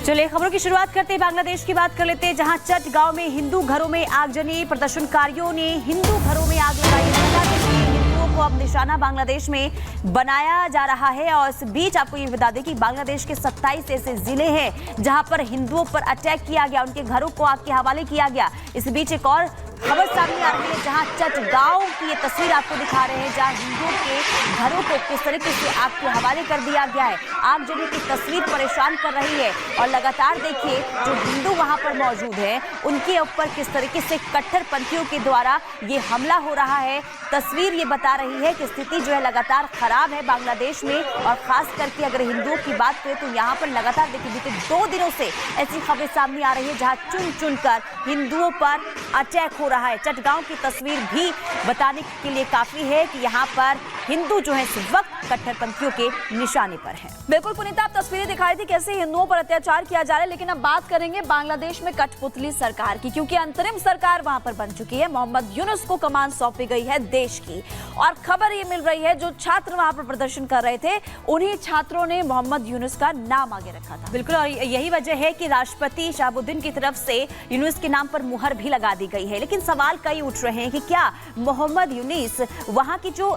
चलिए खबरों की शुरुआत करते हैं, बांग्लादेश की बात कर लेते हैं, जहां चट गांव में हिंदू घरों में आगजनी। प्रदर्शनकारियों ने हिंदू घरों में आग लगाई। हिंदुओं को अब निशाना बांग्लादेश में बनाया जा रहा है। और इस बीच आपको ये बता दें कि बांग्लादेश के 27 ऐसे जिले हैं जहां पर हिंदुओं पर अटैक किया गया, उनके घरों को आग के हवाले किया गया। इस बीच एक और खबर सामने आ रही है, जहां चट गांव की ये तस्वीर आपको दिखा रहे हैं, जहां हिंदुओं के घरों को किस तरीके से आग के हवाले कर दिया गया है। आगजनी की तस्वीर परेशान कर रही है और लगातार देखिए जो हिंदू वहां पर मौजूद है उनके ऊपर किस तरीके से कट्टरपंथियों के द्वारा ये हमला हो रहा है। तस्वीर ये बता रही है कि स्थिति जो है लगातार खराब है बांग्लादेश में। और खास करके अगर हिंदुओं की बात करें तो यहाँ पर लगातार देखिए बीते 2 दिनों से ऐसी खबरें सामने आ रही है जहाँ चुन चुन कर हिंदुओं पर अटैक हो रहा है। चटगांव की तस्वीर भी बताने के लिए काफी है कि यहाँ पर हिंदू जो है इस वक्त कट्टरपंथियों के निशाने पर हैं। बिल्कुल पुनीता, आप तस्वीरें दिखाई थी कैसे हिंदुओं पर अत्याचार किया जा रहा है। लेकिन अब बात करेंगे बांग्लादेश में कठपुतली सरकार की, क्योंकि अंतरिम सरकार वहां पर बन चुकी है। मोहम्मद यूनुस को कमान सौंपी गई है देश की। और खबर ये मिल रही है जो छात्र वहां पर प्रदर्शन कर रहे थे उन्हीं छात्रों ने मोहम्मद यूनुस का नाम आगे रखा था। बिल्कुल, और यही वजह है कि राष्ट्रपति शहाबुद्दीन की तरफ से यूनुस के नाम पर मुहर भी लगा दी गई है। लेकिन सवाल कई उठ रहे हैं कि क्या मोहम्मद यूनुस वहां की जो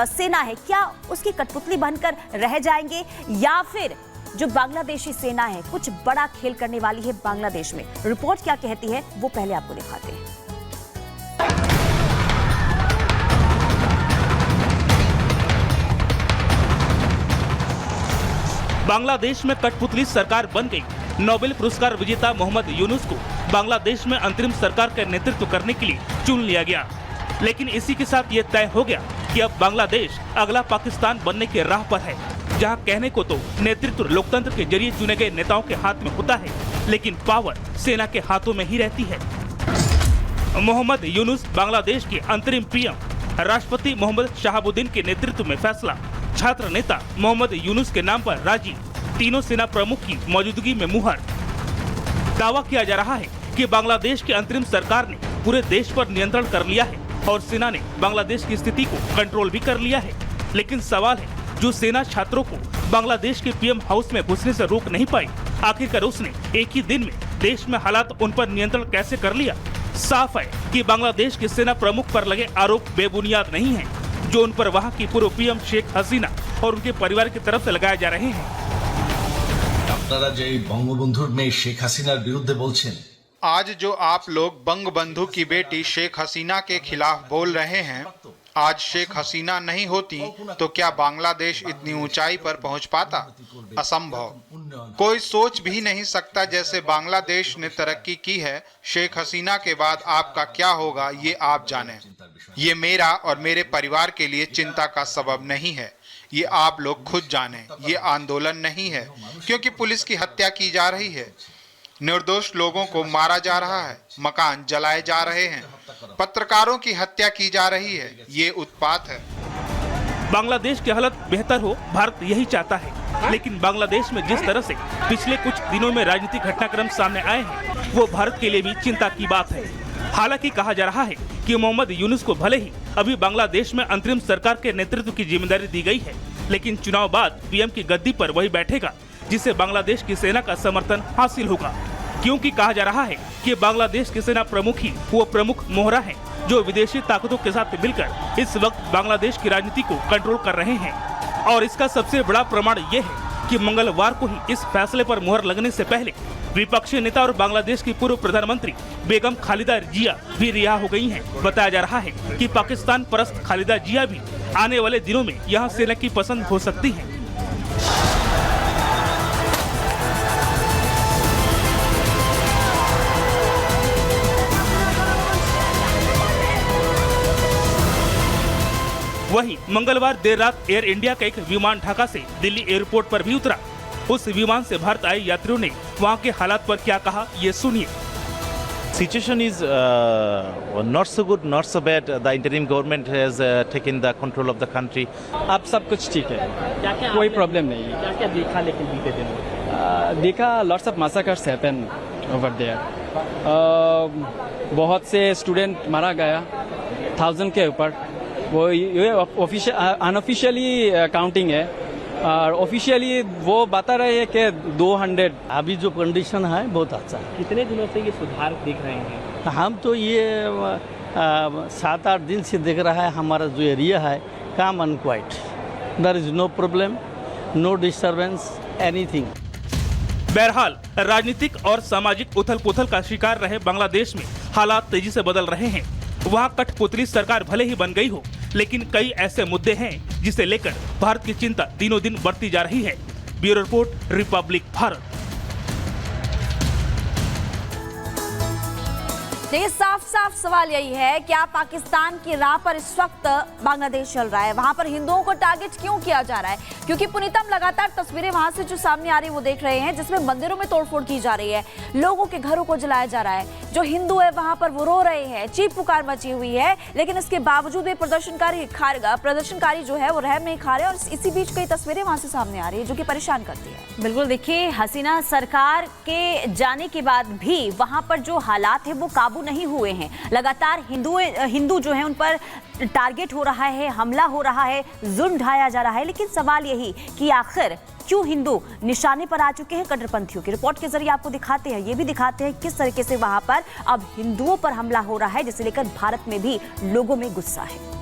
सेना है क्या उसकी कठपुतली बनकर रह जाएंगे, या फिर जो बांग्लादेशी सेना है कुछ बड़ा खेल करने वाली है बांग्लादेश में। रिपोर्ट क्या कहती है वो पहले आपको दिखाते हैं। बांग्लादेश में कठपुतली सरकार बन गई। नोबेल पुरस्कार विजेता मोहम्मद यूनुस को बांग्लादेश में अंतरिम सरकार का नेतृत्व करने के लिए चुन लिया गया। लेकिन इसी के साथ ये तय हो गया कि अब बांग्लादेश अगला पाकिस्तान बनने के राह पर है, जहां कहने को तो नेतृत्व लोकतंत्र के जरिए चुने गए नेताओं के हाथ में होता है, लेकिन पावर सेना के हाथों में ही रहती है। मोहम्मद यूनुस बांग्लादेश के अंतरिम पीएम। राष्ट्रपति मोहम्मद शहाबुद्दीन के नेतृत्व में फैसला। छात्र नेता मोहम्मद यूनुस के नाम पर राजी। तीनों सेना प्रमुख की मौजूदगी में मुहर। दावा किया जा रहा है कि बांग्लादेश की अंतरिम सरकार ने पूरे देश पर नियंत्रण कर लिया है और सेना ने बांग्लादेश की स्थिति को कंट्रोल भी कर लिया है। लेकिन सवाल है, जो सेना छात्रों को बांग्लादेश के पीएम हाउस में घुसने से रोक नहीं पाई, आखिरकार उसने एक ही दिन में देश में हालात उन पर नियंत्रण कैसे कर लिया। साफ है कि बांग्लादेश के सेना प्रमुख पर लगे आरोप बेबुनियाद नहीं है, जो उन पर वहाँ की पूर्व पीएम शेख हसीना और उनके परिवार की तरफ से लगाए जा रहे हैं। আপনারা যে বঙ্গবন্ধুর মেয়ে শেখ হাসিনার বিরুদ্ধে বলছেন, आज जो आप लोग बंगबंधु की बेटी शेख हसीना के खिलाफ बोल रहे हैं, आज शेख हसीना नहीं होती तो क्या बांग्लादेश इतनी ऊंचाई पर पहुंच पाता? असंभव। कोई सोच भी नहीं सकता जैसे बांग्लादेश ने तरक्की की है। शेख हसीना के बाद आपका क्या होगा ये आप जाने। ये मेरा और मेरे परिवार के लिए चिंता का सबब नहीं है, ये आप लोग खुद जाने। ये आंदोलन नहीं है, क्योंकि पुलिस की हत्या की जा रही है, निर्दोष लोगों को मारा जा रहा है, मकान जलाए जा रहे हैं, पत्रकारों की हत्या की जा रही है। ये उत्पात है। बांग्लादेश की हालत बेहतर हो, भारत यही चाहता है। लेकिन बांग्लादेश में जिस तरह से पिछले कुछ दिनों में राजनीतिक घटनाक्रम सामने आए हैं, वो भारत के लिए भी चिंता की बात है। हालांकि कहा जा रहा है कि मोहम्मद यूनुस को भले ही अभी बांग्लादेश में अंतरिम सरकार के नेतृत्व की जिम्मेदारी दी गई है, लेकिन चुनाव बाद पीएम की गद्दी पर वही बैठेगा जिसे बांग्लादेश की सेना का समर्थन हासिल होगा। क्योंकि कहा जा रहा है कि बांग्लादेश की सेना प्रमुख ही वो प्रमुख मोहरा हैं जो विदेशी ताकतों के साथ मिलकर इस वक्त बांग्लादेश की राजनीति को कंट्रोल कर रहे हैं। और इसका सबसे बड़ा प्रमाण ये है कि मंगलवार को ही इस फैसले पर मुहर लगने से पहले विपक्षी नेता और बांग्लादेश की पूर्व प्रधानमंत्री बेगम खालिदा जिया भी रिहा हो गई हैं। बताया जा रहा है कि पाकिस्तान परस्त खालिदा जिया भी आने वाले दिनों में यहाँ सेना की पसंद हो सकती है। वहीं मंगलवार देर रात एयर इंडिया का एक विमान ढाका से दिल्ली एयरपोर्ट पर भी उतरा। उस विमान से भारत आए यात्रियों ने वहां के हालात पर क्या कहा, ये सुनिए। Situation is not so good, not so bad. The interim government has taken the control of the country. अब सब कुछ ठीक है, क्या कोई प्रॉब्लम नहीं है। क्या क्या देखा लेकिन बीते दिनों? देखा lots of massacres happen over there. बहुत से स्टूडेंट मारा गया, 1000 के ऊपर। वो ये अनऑफिशियली काउंटिंग है, और ऑफिशियली वो बता रहे हैं कि 200। अभी जो कंडीशन है बहुत अच्छा है। कितने दिनों से ये सुधार दिख रहे हैं? हम तो ये 7-8 दिन से देख रहा है हमारा जो एरिया है calm and quiet, there is no problem, no disturbance, anything. बहरहाल राजनीतिक और सामाजिक उथल पुथल का शिकार रहे बांग्लादेश में हालात तेजी से बदल रहे हैं। वहाँ कठपुतली सरकार भले ही बन गई हो, लेकिन कई ऐसे मुद्दे हैं जिसे लेकर भारत की चिंता दिनों दिन बढ़ती जा रही है। Bureau report, Republic Bharat. देखिए, साफ साफ सवाल यही है कि आप पाकिस्तान की राह पर इस वक्त बांग्लादेश चल रहा है, वहां पर हिंदुओं को टारगेट क्यों किया जा रहा है? क्योंकि पुनीतम लगातार तस्वीरें वहां से जो सामने आ रही है वो देख रहे हैं, जिसमें मंदिरों में तोड़फोड़ की जा रही है, लोगों के घरों को जलाया जा रहा है। जो हिंदू है वहां पर वो रो रहे हैं, चीख पुकार मची हुई है, लेकिन इसके बावजूद प्रदर्शनकारी जो है वो रहम नहीं खा रहे। और इसी बीच कई तस्वीरें वहां से सामने आ रही है जो कि परेशान करती है। बिल्कुल, देखिए हसीना सरकार के जाने के बाद भी वहां पर जो हालात है वो काबू नहीं हुए हैं। लगातार हिंदू जो है उन पर टारगेट हो रहा है, हमला हो रहा है, जुल्म ढाया जा रहा है। लेकिन सवाल यही कि आखिर क्यों हिंदू निशाने पर आ चुके हैं कट्टरपंथियों की। रिपोर्ट के जरिए आपको दिखाते हैं, ये भी दिखाते हैं किस तरीके से वहां पर अब हिंदुओं पर हमला हो रहा है, जिसे लेकर भारत में भी लोगों में गुस्सा है।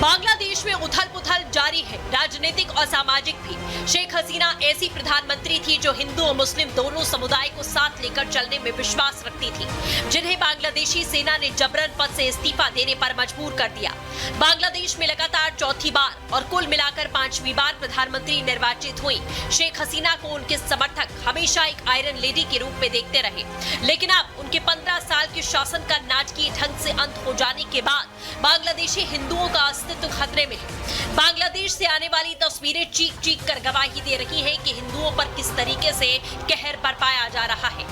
बांग्लादेश में उथल पुथल जारी है, राजनीतिक और सामाजिक भी। शेख हसीना ऐसी प्रधानमंत्री थी जो हिंदू और मुस्लिम दोनों समुदाय को साथ लेकर चलने में विश्वास रखती थी, जिन्हें बांग्लादेशी सेना ने जबरन पद से इस्तीफा देने पर मजबूर कर दिया। बांग्लादेश में लगातार चौथी बार और कुल मिलाकर 5वीं बार प्रधानमंत्री निर्वाचित हुई शेख हसीना को उनके समर्थक हमेशा एक आयरन लेडी के रूप में देखते रहे। लेकिन अब उनके 15 साल के शासन का नाटकीय ढंग से अंत हो जाने के बाद बांग्लादेशी हिंदुओं का अस्तित्व खतरे में है। बांग्लादेश से आने वाली तस्वीरें चीख चीख कर गवाही दे रही हैं कि हिंदुओं पर किस तरीके से कहर बरपाया जा रहा है।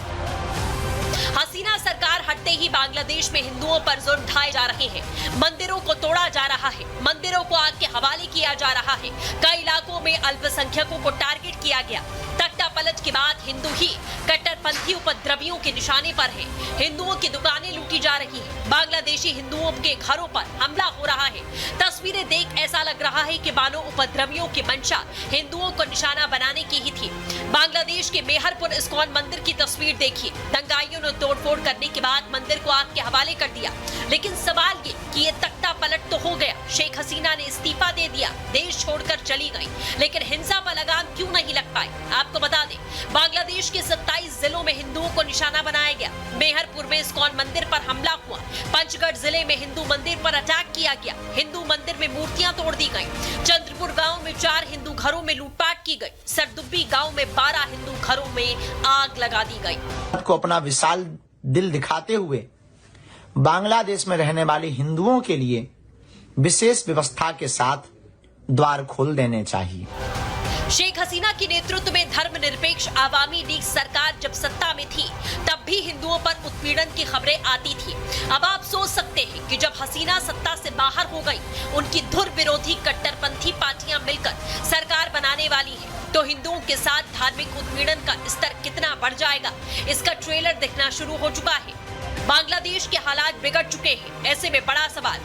हसीना सरकार हटते ही बांग्लादेश में हिंदुओं पर जुल्म ढाए जा रहे हैं, मंदिरों को तोड़ा जा रहा है, मंदिरों को आग के हवाले किया जा रहा है, कई इलाकों में अल्पसंख्यकों को टारगेट किया गया। तख्ता पलट के बाद हिंदू ही कट्टरपंथी उपद्रवियों के निशाने पर हैं, हिंदुओं की दुकानें लूटी जा रही हैं, बांग्लादेशी हिंदुओं के घरों पर हमला हो रहा है। तस्वीरें देख ऐसा लग रहा है कि मानो उपद्रवियों की मंशा हिंदुओं को निशाना बनाने की ही थी। बांग्लादेश के मेहरपुर इस्कॉन मंदिर की तस्वीर देखिए, दंगाइयों ने तोड़फोड़ करने के बाद मंदिर को आग के हवाले कर दिया। लेकिन सवाल ये कि ये तख्ता पलट तो हो गया, शेख हसीना ने इस्तीफा दे दिया, देश छोड़कर चली गई, लेकिन हिंसा पर लगाम क्यों नहीं लग पाई? आपको बता दें, बांग्लादेश के 27 जिलों में हिंदुओं को निशाना बनाया गया। मेहरपुर में इस्कॉन मंदिर पर हमला हुआ, पंचगढ़ जिले में हिंदू मंदिर पर अटैक किया गया, हिंदू मंदिर में मूर्तियां तोड़ दी गई, चंद्रपुर गांव में 4 हिंदू घरों में लूटपाट की गई, सरदुब्बी गांव में 12 हिंदू घरों में आग लगा दी गई। को अपना विशाल दिल दिखाते हुए बांग्लादेश में रहने वाले हिंदुओं के लिए विशेष व्यवस्था के साथ द्वार खोल देने चाहिए। शेख हसीना के नेतृत्व में धर्मनिरपेक्ष आवामी लीग सरकार जब सत्ता में थी तब भी हिंदुओं पर उत्पीड़न की खबरें आती थी। अब आप सोच सकते हैं कि जब हसीना सत्ता से बाहर हो गई, उनकी धुर विरोधी कट्टरपंथी पार्टियां मिलकर सरकार बनाने वाली हैं, तो हिंदुओं के साथ धार्मिक उत्पीड़न का स्तर कितना बढ़ जाएगा, इसका ट्रेलर दिखना शुरू हो चुका है। बांग्लादेश के हालात बिगड़ चुके हैं। ऐसे में बड़ा सवाल